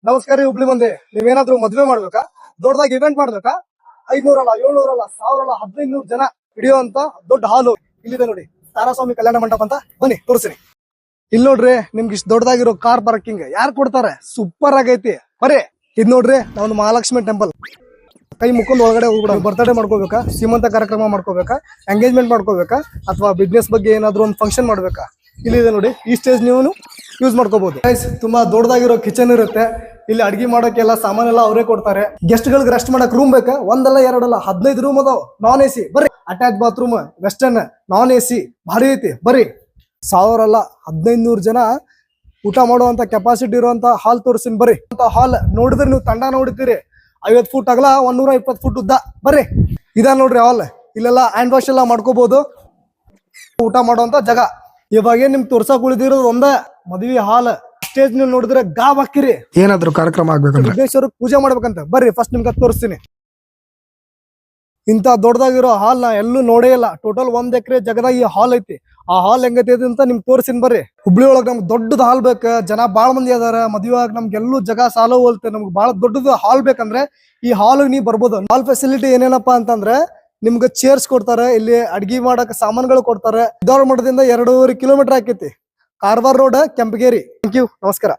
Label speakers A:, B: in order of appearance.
A: ನಮಸ್ಕಾರ ರೀ ಹುಬ್ಳಿ ಮಂದಿ. ನೀವೇನಾದ್ರೂ ಮದ್ವೆ ಮಾಡ್ಬೇಕಾ, ದೊಡ್ಡದಾಗಿ ಇವೆಂಟ್ ಮಾಡ್ಬೇಕಾ, 500 ಅಲ್ಲ 700 ಅಲ್ಲ 1000 ಅಲ್ಲ 1500 ಜನ ಹಿಡಿಯುವಂತ ದೊಡ್ಡ ಹಾಲು ಇಲ್ಲಿದೆ ನೋಡಿ. ತಾರಾಸ್ವಾಮಿ ಕಲ್ಯಾಣ ಮಂಟಪ ಅಂತ. ಬನ್ನಿ ತೋರಿಸ್ತೀನಿ. ಇಲ್ಲಿ ನೋಡ್ರಿ, ನಿಮ್ಗೆ ಇಷ್ಟು ದೊಡ್ಡದಾಗಿರೋ ಕಾರ್ ಪಾರ್ಕಿಂಗ್ ಯಾರು ಕೊಡ್ತಾರೆ? ಸೂಪರ್ ಆಗೈತಿ. ಬರೀ ಇದ್ ನೋಡ್ರಿ, ನಾವೊಂದು ಮಹಾಲಕ್ಷ್ಮಿ ಟೆಂಪಲ್. ಕೈ ಮುಕ್ಕೊಂಡು ಒಳಗಡೆ ಹೋಗ್ಬಿಡ. ಬರ್ತ್ಡೇ ಮಾಡ್ಕೋಬೇಕಾ, ಶ್ರೀಮಂತ ಕಾರ್ಯಕ್ರಮ ಮಾಡ್ಕೋಬೇಕಾ, ಎಂಗೇಜ್ಮೆಂಟ್ ಮಾಡ್ಕೋಬೇಕಾ, ಅಥವಾ ಬಿಸ್ನೆಸ್ ಬಗ್ಗೆ ಏನಾದ್ರು ಒಂದು ಫಂಕ್ಷನ್ ಮಾಡ್ಬೇಕಾ, ಇಲ್ಲಿದೆ ನೋಡಿ. ಈ ಸ್ಟೇಜ್ ನೀವು ಯೂಸ್ ಮಾಡ್ಕೋಬಹುದು. ತುಂಬಾ ದೊಡ್ಡದಾಗಿರೋ ಕಿಚನ್ ಇರುತ್ತೆ. ಇಲ್ಲಿ ಅಡಿಗೆ ಮಾಡೋಕೆಲ್ಲ ಸಾಮಾನೆಲ್ಲ ಅವರೇ ಕೊಡ್ತಾರೆ. ಗೆಸ್ಟ್ ಗಳಿಗೆ ರೆಸ್ಟ್ ಮಾಡಕ್ ರೂಮ್ ಬೇಕಾ? ಒಂದಲ್ಲ ಎರಡಲ್ಲ 15 ರೂಮ್ ಅದಾವ. Non AC. ಬರ್ರಿ, attach bathroom, western, non AC, ಭಾರಿ ಐತಿ. ಬರ್ರಿ. 1000 ಅಲ್ಲ 1500 ಜನ ಊಟ ಮಾಡುವಂತ ಕೆಪಾಸಿಟಿ ಇರುವಂತ ಹಾಲ್ ತೋರಿಸ್ತೀನಿ. ಬರ್ರಿ. ಹಾಲ್ ನೋಡಿದ್ರೆ ನೀವು ತಂಡ ನೋಡ್ತೀರಿ. 50 ಫುಟ್ ಅಗಲ, 120 ಫುಟ್ ಉದ್ದ. ಬರ್ರಿ, ಇದ ನೋಡ್ರಿ ಹಾಲ್. ಇಲ್ಲೆಲ್ಲ ಹ್ಯಾಂಡ್ ವಾಶ್ ಎಲ್ಲ ಮಾಡ್ಕೋಬಹುದು. ಊಟ ಮಾಡುವಂತ ಜಾಗ. ಇವಾಗ ನಿಮ್ ತೋರ್ಸಕ್ ಉಳಿದಿರೋದು ಒಂದೇ ಮದ್ವಿ ಹಾಲ್. ಸ್ಟೇಜ್ ನೀವು ನೋಡಿದ್ರೆ ಗಾಬ್ ಹಾಕಿರಿ. ಏನಾದ್ರು ಕಾರ್ಯಕ್ರಮ ಆಗ್ಬೇಕಂದ್ರೆ ವಿಘ್ನೇಶ್ವರ ಪೂಜೆ ಮಾಡ್ಬೇಕಂತ. ಬರ್ರಿ, ಫಸ್ಟ್ ನಿಮ್ಗೆ ತೋರಿಸ್ತೀನಿ. ಇಂತ ದೊಡ್ಡದಾಗಿರೋ ಹಾಲ್ ನಾ ಎಲ್ಲೂ ನೋಡೇ ಇಲ್ಲ. ಟೋಟಲ್ 1 ಎಕರೆ ಜಾಗದಾಗ ಈ ಹಾಲ್ ಐತಿ. ಆ ಹಾಲ್ ಹೆಂಗೈತಿ ಅಂತ ನಿಮ್ಗೆ ತೋರಿಸ್ತೀನಿ. ಬರ್ರಿ. ಹುಬ್ಳಿ ಒಳಗ್ ನಮ್ಗೆ ದೊಡ್ಡದ ಹಾಲ್ ಬೇಕ. ಜನ ಬಾಳ ಮಂದಿ ಅದಾರ. ಮದ್ವೆ ನಮ್ಗೆಲ್ಲೂ ಜಾಗ ಸಾಲ ಹೋಲ್ತೆ. ನಮ್ಗೆ ಬಹಳ ದೊಡ್ಡದು ಹಾಲ್ ಬೇಕಂದ್ರೆ ಈ ಹಾಲ್ ನೀ ಬರ್ಬೋದು. ಹಾಲ್ ಫೆಸಿಲಿಟಿ ಏನೇನಪ್ಪಾ ಅಂತಂದ್ರೆ, ನಿಮ್ಗೆ ಚೇರ್ಸ್ ಕೊಡ್ತಾರೆ. ಇಲ್ಲಿ ಅಡ್ಗಿ ಮಾಡಕ್ ಸಾಮಾನುಗಳು ಕೊಡ್ತಾರೆ. ಧಾರವಾಡ ಮಠದಿಂದ 2.5 ಕಿಲೋಮೀಟರ್ ಆಕೈತಿ. Karwar road, Kempageri. Thank you. ನಮಸ್ಕಾರ.